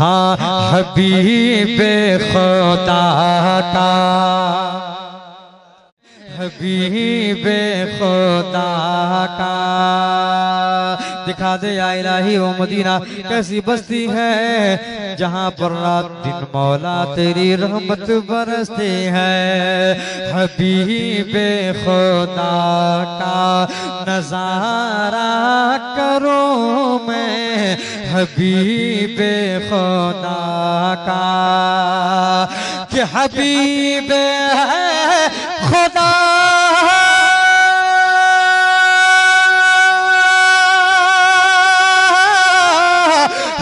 हाँ हबीबे खुदा का, हबीबे खुदा का। दिखा दे या इलाही वो मदीना कैसी बस्ती है जहाँ पर रात दिन मौला तेरी रहमत बरसती है। हबीबे खुदा का नजारा करो मैं, हबीबे खुदा का कि हबीबे खुदा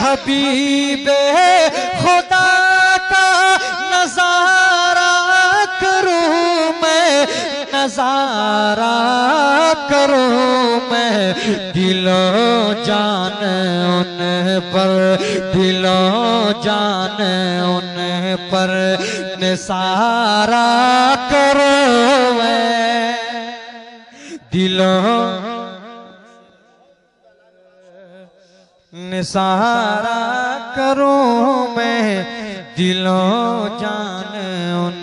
हबीबे खुदा का नजारा करूं मैं, नजारा करूं मैं। दिलो जान उन पर, दिलो जान उन पर निसारा करो मैं। दिलो निसारा करूं मैं, दिलों जान उन,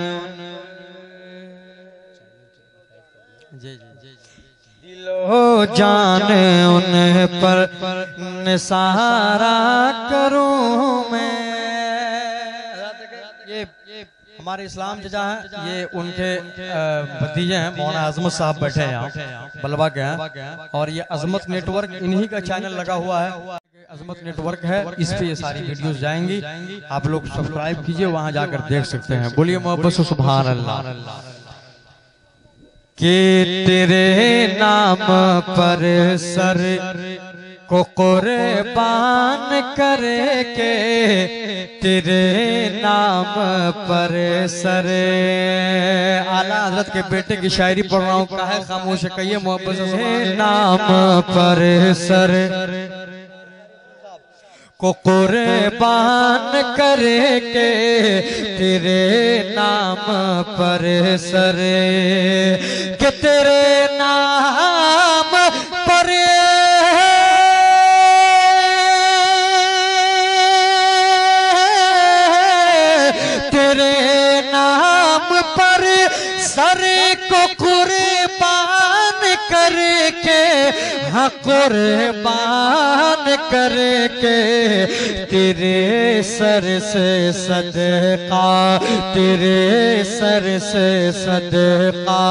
दिलों जान उन पर निसारा करूं मैं। हमारे इस्लाम जजा है, ये उनके भतीजे हैं, मौलाना अजमत साहब बैठे हैं यहाँ बलवा के हैं, और ये अजमत नेटवर्क इन्हीं का चैनल लगा हुआ है, अजमत नेटवर्क है, इस पे ये सारी वीडियोस जाएंगी। आप लोग सब्सक्राइब कीजिए, वहां जाकर देख सकते हैं। बोलिए मोहब्बत से सुभान अल्लाह। कि तेरे नाम पर सर को कुर्बान करके, तेरे नाम पर सर। आला हजरत के बेटे की शायरी पढ़ रहा हूँ, काहे खामोश है, कहिए मोहब्बत से। नाम पर सर को कुर्बान करके, तेरे नाम पर सर के, तेरे नाम पर सर को कुर्बान करके, हाँ कुर्बान करके, तेरे सर से सदका, तेरे सर से सदका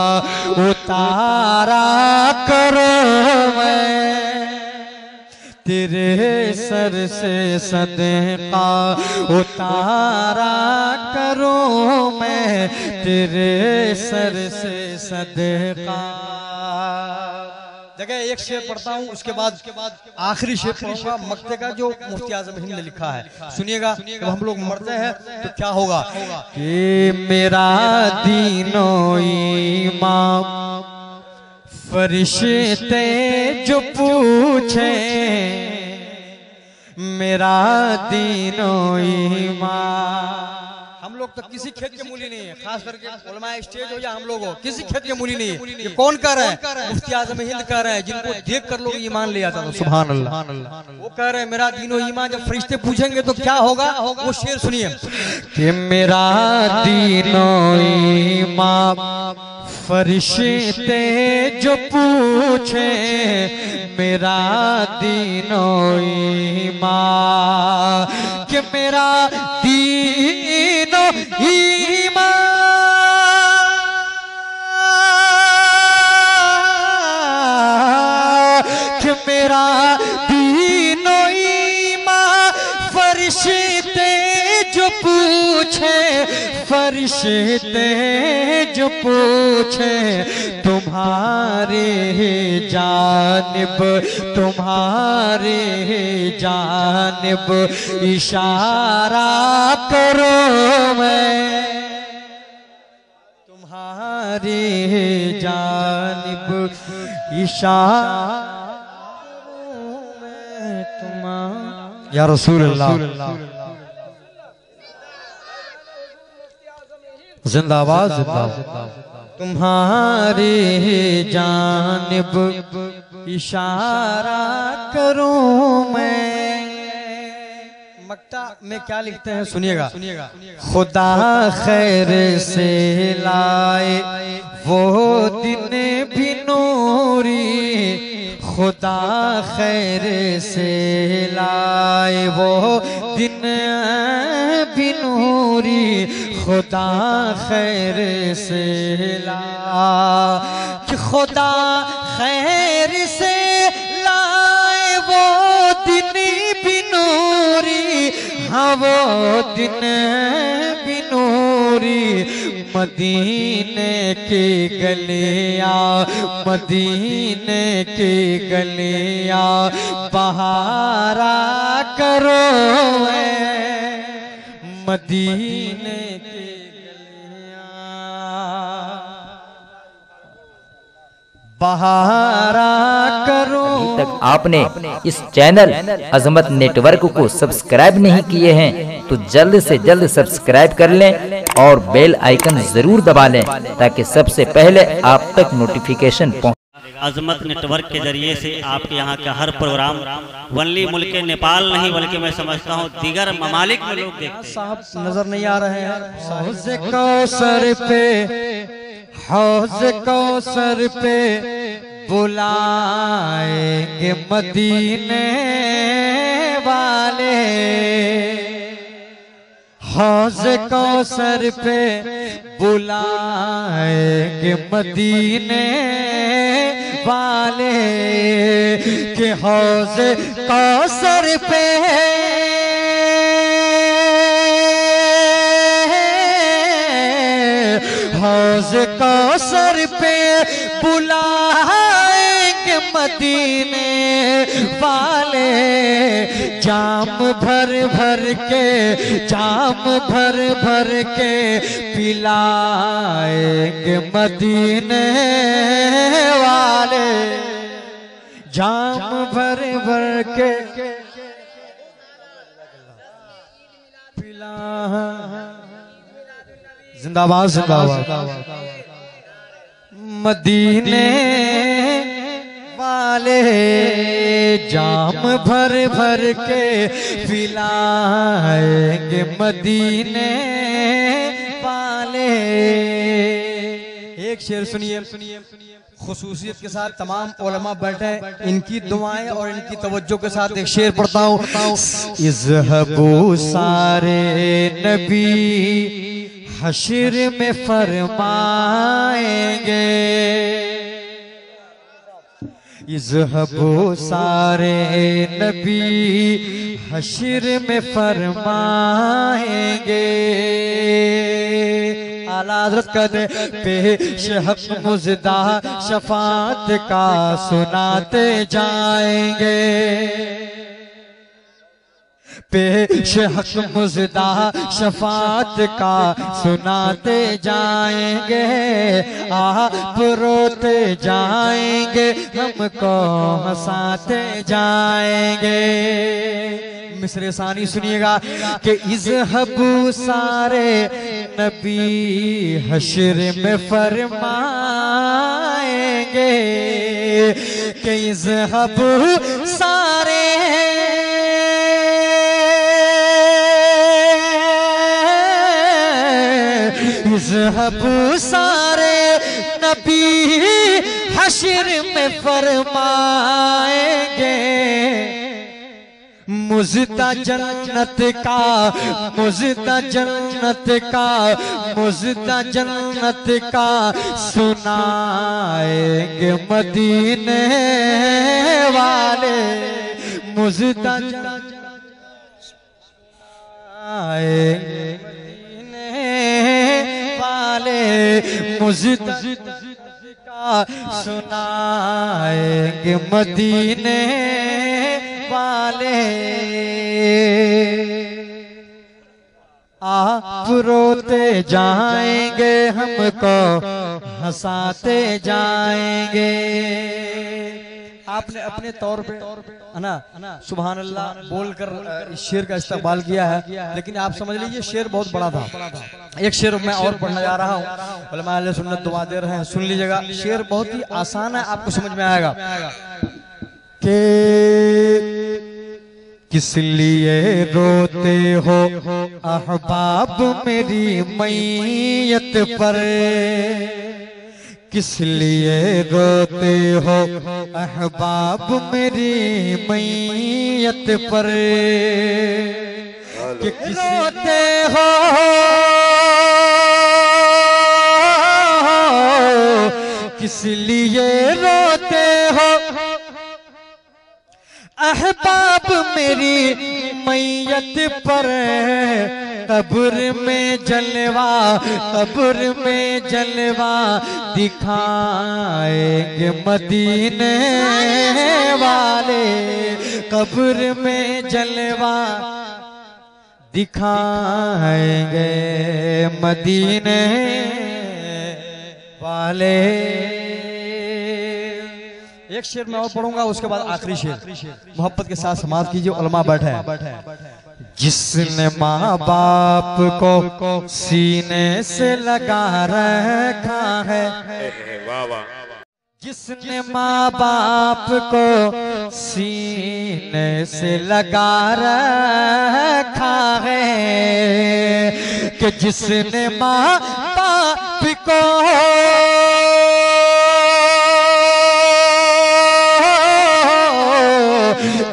उतारा करो मैं। तेरे सर से सदका उतारा करूं मैं, तेरे सर से सदका। जगह एक शेर पढ़ता हूँ, उसके बाद आखिरी शेर पढ़ूंगा मक्ते का, जो मुफ्ती आजम हिंद ने लिखा है। सुनिएगा, जब हम लोग मरते हैं तो क्या होगा। कि मेरा दीनो ईमान फरिश्ते जो पूछे, मेरा दीनो ईमान। हम लोग तो किसी खेत के मूली नहीं है, खास करके उलमाए स्टेज हो या हम लोग हो, किसी खेत के मूली नहीं है। ये कौन कह रहा है? मुफ्ती आजम हिंद कह रहे हैं, जिनको देख कर लोग ईमान ले आता था। सुभान अल्लाह। वो कह रहे हैं मेरा दीनो ईमान। जब फरिश्ते पूछेंगे तो क्या होगा, वो शेर सुनिए। कि मेरा दीनो ईमान फरिश्ते जो पूछे, मेरा दीनो ईमान। कि मेरा दीनो ईमान, कि मेरा दीनो ईमान फरिश्ते जो पूछे, फरिश्ते जो पूछे, तुम्हारे जानिब, तुम्हारे जानिब इशारा करो मैं। तुम्हारे जानिब इशारा मैं, तुम्हारा या रसूल अल्लाह। जिंदाबाद जिंदाबाद। तुम्हारे जानिब इशारा करूं मैं, मक्ता में क्या लिखते हैं सुनिएगा। खुदा खैर से लाए वो दिन भी नूरी, खुदा खैर से लाए वो दिन भी नूरी, खुदा खैर से लाए, खुदा खैर से लाए वो दिन भी नूरी, हाँ वो दिन भी नूरी। मदीने की गलियां, मदीने की गलियां बहारा करो, मदीने की गलियां बहारा करो। अभी तक आपने इस चैनल अजमत नेटवर्क को सब्सक्राइब नहीं किए हैं तो जल्द से जल्द सब्सक्राइब कर लें और बेल आइकन जरूर दबा लें ताकि सबसे पहले आप तक नोटिफिकेशन पहुंचे। अजमत नेटवर्क के जरिए से आपके यहाँ का हर प्रोग्राम वनली मुल्क नेपाल नहीं बल्कि मैं समझता हूँ दीगर ममालिक में लोग देखते हैं। साहब नजर नहीं आ रहे हैं। हौज़ कौसर पे, हौज़ कौसर पे बुलाएंगे मदीने वाले, हौज़ कौसर पे बुलाएंगे मदीने वाले, के हौज़ कौसर पे हौज़ कौसर पे बुलाएंगे मदीने वाले, जाम भर भर के, जाम भर भर के पिलाएंगे मदीने वाले, जाम भर भर के पिला। जिंदाबाद जिंदाबाद। मदीने वाले जाम भर भर के पिलाएंगे मदीने वाले। एक शेर सुनिए, खुसूसियत के साथ तमाम उलमा बैठे, इनकी दुआएं और इनकी तवज्जो के साथ एक शेर पढ़ता हूँ। इज़हबू सारे नबी हश्र में फरमाएंगे, इज़हबू सारे नबी हश्र में फरमाएंगे। आला हज़रत कहते पेश हक़ मुज़दा शफ़ाअत का सुनाते जाएंगे, पेश हक़ मुज़दा शफ़ाअत का सुनाते जाएंगे। आप रोते जाएंगे हमको हंसाते जाएंगे। मिसरे सानी सुनिएगा कि इज़हबू सारे नबी हश्र में फरमाएंगे, कि इज़हबू सारे इज़हबू सारे नबी हश्र में फरमाएंगे। मुज़दा जन्नत का, मुज़दा जन्नत का, मुज़दा जन्नत का सुनाएंगे मदीने वाले, मुज़दा मदीने वाले, मुज़दा का सुनाएंगे मदीने वाले। आप रोते जाएंगे हमको हंसाते जाएंगे। आपने अपने तौर पे है ना सुभान अल्लाह बोलकर इस शेर का इस्तेमाल किया है, लेकिन आप समझ लीजिए शेर बहुत बड़ा था। एक शेर मैं और पढ़ना जा रहा हूँ, उलमा अहले सुन्नत दुआ दे रहे हैं, सुन लीजिएगा। शेर बहुत ही आसान है, आपको समझ में आएगा कि किस लिए रोते हो अहबाब मेरी मैयत पर, किस लिए रोते हो अहबाब मेरी मैयत पर, कि किस रोते हो किस लिए रोते हो अहबाब मेरी मैयत पर, कब्र में जलवा कब्र में जलवा दिखाएंगे मदीने वाले, कब्र में जलवा दिखाएंगे मदीने वाले। एक शेर मैं और पढ़ूंगा, उसके बाद आखिरी शेर मोहब्बत के साथ समाप्त कीजिए। उलमा बैठे हैं। जिसने माँ बाप को सीने से लगा रखा है, जिसने माँ बाप को सीने से लगा रखा है, कि जिसने माँ बाप को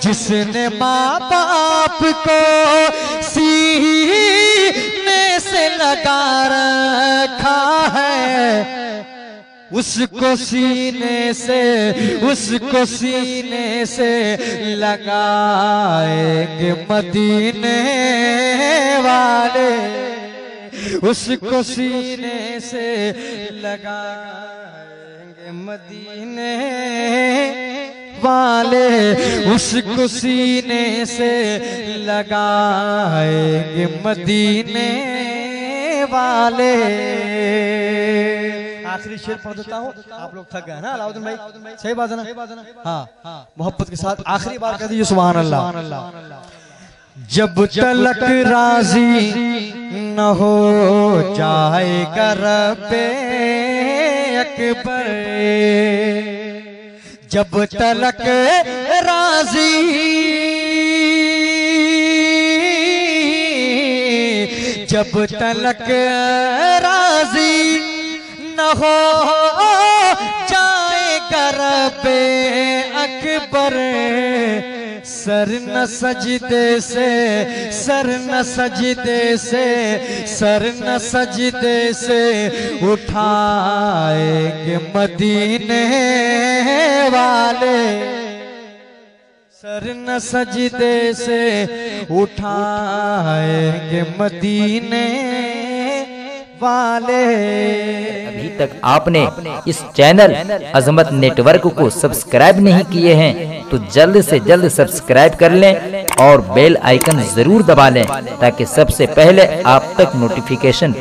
जिसने माँ बाप को सीने से लगा रखा है, उसको सीने से लगाएंगे मदीने वाले, उसको सीने से लगाएंगे मदीने वाले, उसको सीने से लगाएंगे मदीने वाले। आखिरी शेर पढ़ देता हूँ, आप लोग थक गए ना अलाउद्दीन भाई, सही बात है ना? हाँ, मोहब्बत के साथ आखिरी बार कह दीजिए सुभान अल्लाह। जब तलक राजी न हो जाएगा रब्बे अकबर, जब तलक राजी जब तलक राजी न हो जाएगा रब्बे अकबर, सर न सजदे से उठाएंगे मदीने वाले, सर न सजदे से उठाएंगे मदीने वाले। अभी तक आपने इस चैनल अजमत नेटवर्क को सब्सक्राइब नहीं किए हैं तो जल्द से जल्द सब्सक्राइब कर लें और बेल आइकन जरूर दबा लें ताकि सबसे पहले आप तक नोटिफिकेशन